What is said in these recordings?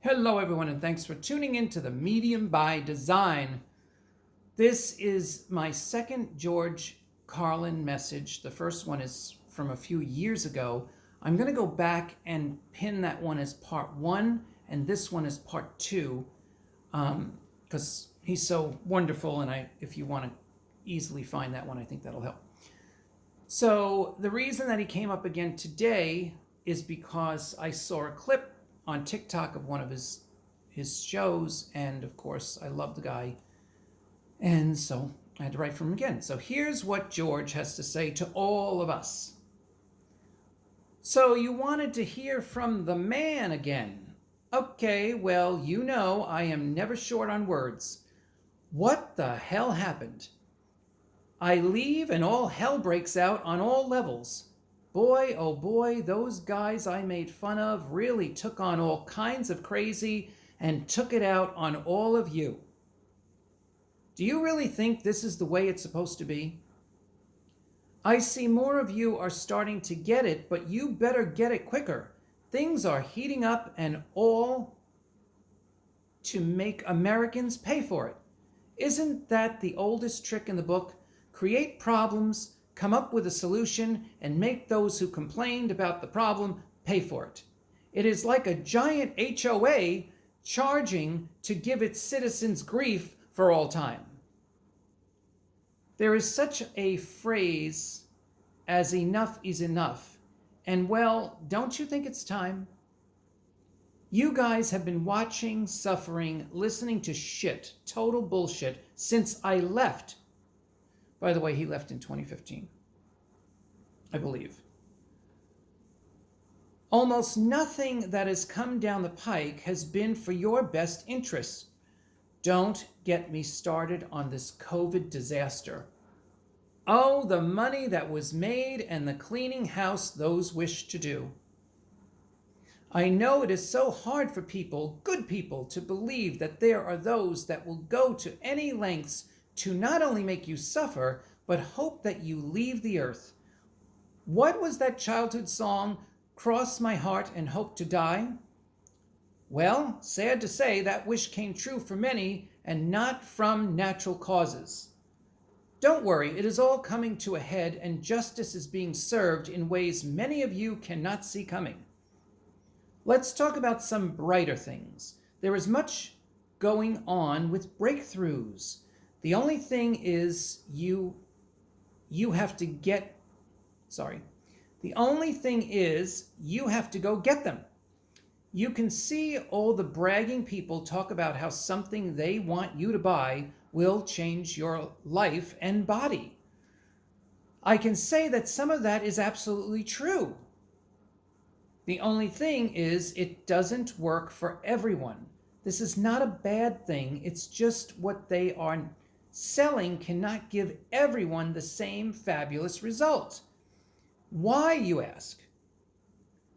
Hello everyone, and thanks for tuning in to the Medium by Design. This is my second George Carlin message. The first one is from a few years ago. I'm going to go back and pin that one as part one, and this one as part two, because he's so wonderful, and if you want to easily find that one, I think that'll help. So the reason that he came up again today is because I saw a clip on TikTok of one of his shows, and of course I love the guy, and so I had to write for him again. So here's what George has to say to all of us. So you wanted to hear from the man again. Okay, well, you know I am never short on words. What the hell happened? I leave and all hell breaks out on all levels. Boy, oh boy, those guys I made fun of really took on all kinds of crazy and took it out on all of you. Do you really think this is the way it's supposed to be? I see more of you are starting to get it, but you better get it quicker. Things are heating up, and all to make Americans pay for it. Isn't that the oldest trick in the book? Create problems, come up with a solution, and make those who complained about the problem pay for it. It is like a giant HOA charging to give its citizens grief for all time. There is such a phrase as enough is enough. And well, don't you think it's time? You guys have been watching, suffering, listening to shit, total bullshit, since I left. By the way, he left in 2015. I believe. Almost nothing that has come down the pike has been for your best interests. Don't get me started on this COVID disaster. Oh, the money that was made and the cleaning house those wish to do. I know it is so hard for people, good people, to believe that there are those that will go to any lengths to not only make you suffer, but hope that you leave the earth. What was that childhood song, Cross My Heart and Hope to Die? Well, sad to say, that wish came true for many, and not from natural causes. Don't worry, it is all coming to a head, and justice is being served in ways many of you cannot see coming. Let's talk about some brighter things. There is much going on with breakthroughs. The only thing is you have to go get them. You can see all the bragging people talk about how something they want you to buy will change your life and body. I can say that some of that is absolutely true. The only thing is it doesn't work for everyone. This is not a bad thing. It's just what they are selling cannot give everyone the same fabulous result. Why, you ask?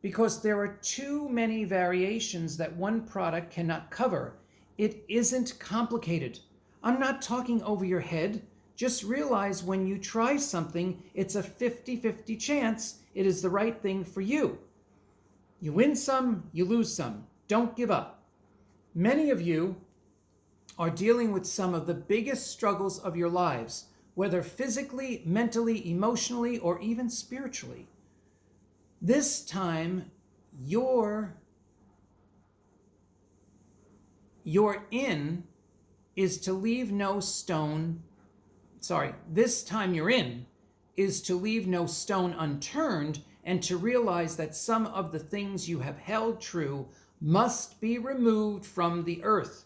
Because there are too many variations that one product cannot cover. It isn't complicated. I'm not talking over your head. Just realize when you try something, it's a 50-50 chance it is the right thing for you. You win some, you lose some. Don't give up. Many of you are dealing with some of the biggest struggles of your lives, whether physically, mentally, emotionally, or even spiritually. This time, your in is to leave no stone, this time you're in is to leave no stone unturned and to realize that some of the things you have held true must be removed from the earth.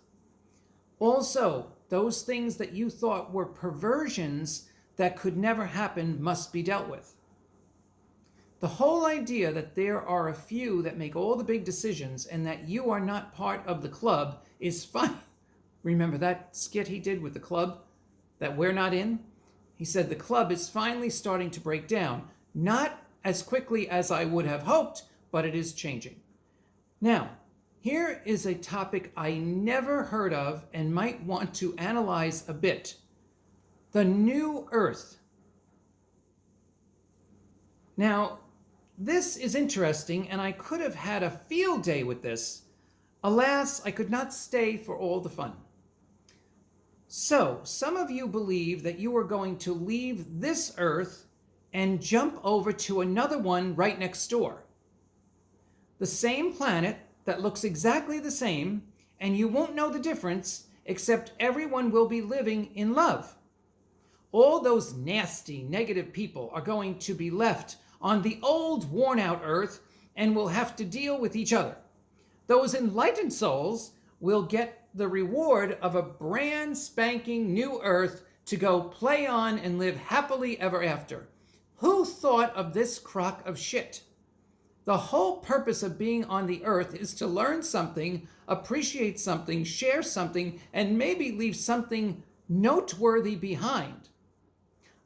Also, those things that you thought were perversions that could never happen must be dealt with. The whole idea that there are a few that make all the big decisions and that you are not part of the club is fine. Remember that skit he did with the club that we're not in? He said the club is finally starting to break down. Not as quickly as I would have hoped, but it is changing. Now, here is a topic I never heard of and might want to analyze a bit. The new earth. Now, this is interesting, and I could have had a field day with this. Alas, I could not stay for all the fun. So, some of you believe that you are going to leave this Earth and jump over to another one right next door. The same planet that looks exactly the same, and you won't know the difference, except everyone will be living in love. All those nasty, negative people are going to be left on the old, worn-out Earth and will have to deal with each other. Those enlightened souls will get the reward of a brand spanking new Earth to go play on and live happily ever after. Who thought of this crock of shit? The whole purpose of being on the Earth is to learn something, appreciate something, share something, and maybe leave something noteworthy behind.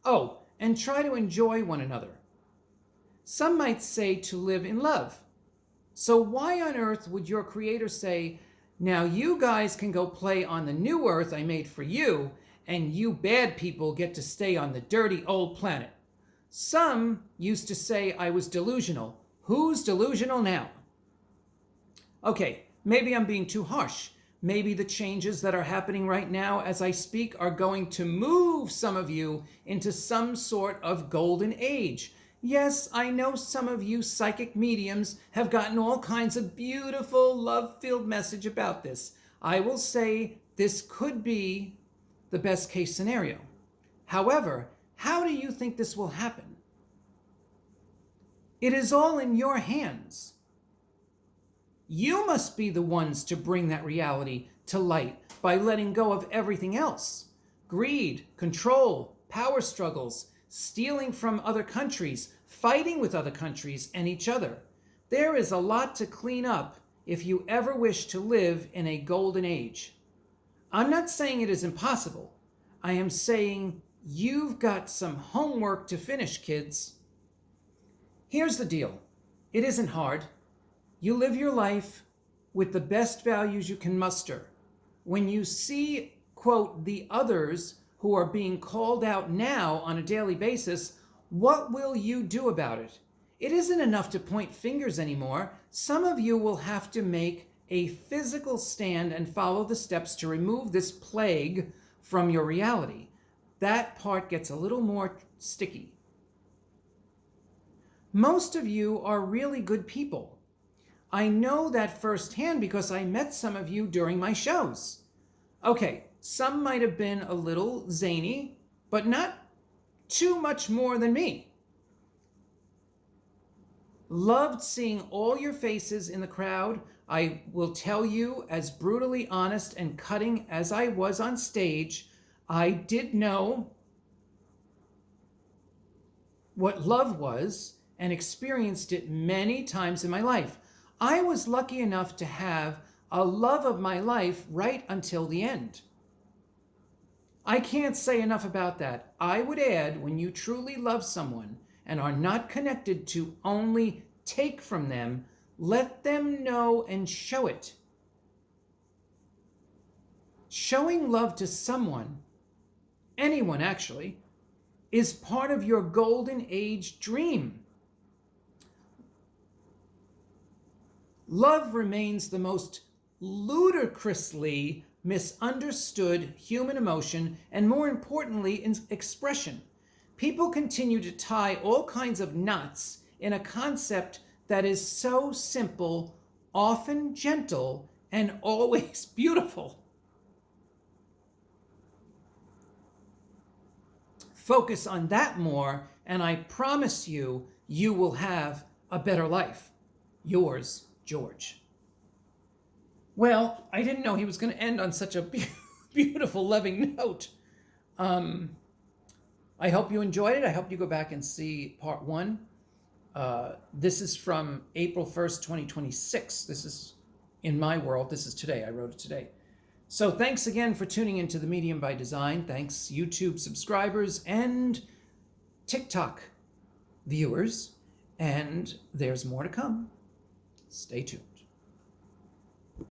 Oh, and try to enjoy one another. Some might say to live in love. So why on earth would your creator say, now you guys can go play on the new Earth I made for you, and you bad people get to stay on the dirty old planet? Some used to say I was delusional. Who's delusional now? Okay, maybe I'm being too harsh. Maybe the changes that are happening right now as I speak are going to move some of you into some sort of golden age. Yes, I know some of you psychic mediums have gotten all kinds of beautiful, love-filled message about this. I will say this could be the best case scenario. However, how do you think this will happen? It is all in your hands. You must be the ones to bring that reality to light by letting go of everything else. Greed, control, power struggles, stealing from other countries, fighting with other countries and each other. There is a lot to clean up if you ever wish to live in a golden age. I'm not saying it is impossible. I am saying you've got some homework to finish, kids. Here's the deal. It isn't hard. You live your life with the best values you can muster. When you see, quote, the others who are being called out now on a daily basis, what will you do about it? It isn't enough to point fingers anymore. Some of you will have to make a physical stand and follow the steps to remove this plague from your reality. That part gets a little more sticky. Most of you are really good people. I know that firsthand because I met some of you during my shows. Okay, some might have been a little zany, but not too much more than me. Loved seeing all your faces in the crowd. I will tell you, as brutally honest and cutting as I was on stage, I did know what love was and experienced it many times in my life. I was lucky enough to have a love of my life right until the end. I can't say enough about that. I would add, when you truly love someone and are not connected to only take from them, let them know and show it. Showing love to someone, anyone actually, is part of your golden age dream. Love remains the most ludicrously misunderstood human emotion and, more importantly, expression. People continue to tie all kinds of knots in a concept that is so simple, often gentle, and always beautiful. Focus on that more, and I promise you, you will have a better life. Yours, George. Well, I didn't know he was going to end on such a beautiful, loving note. I hope you enjoyed it. I hope you go back and see part 1. This is from April 1st, 2026. This is, in my world, this is today. I wrote it today. So thanks again for tuning into The Medium by Design. Thanks, YouTube subscribers and TikTok viewers. And there's more to come. Stay tuned.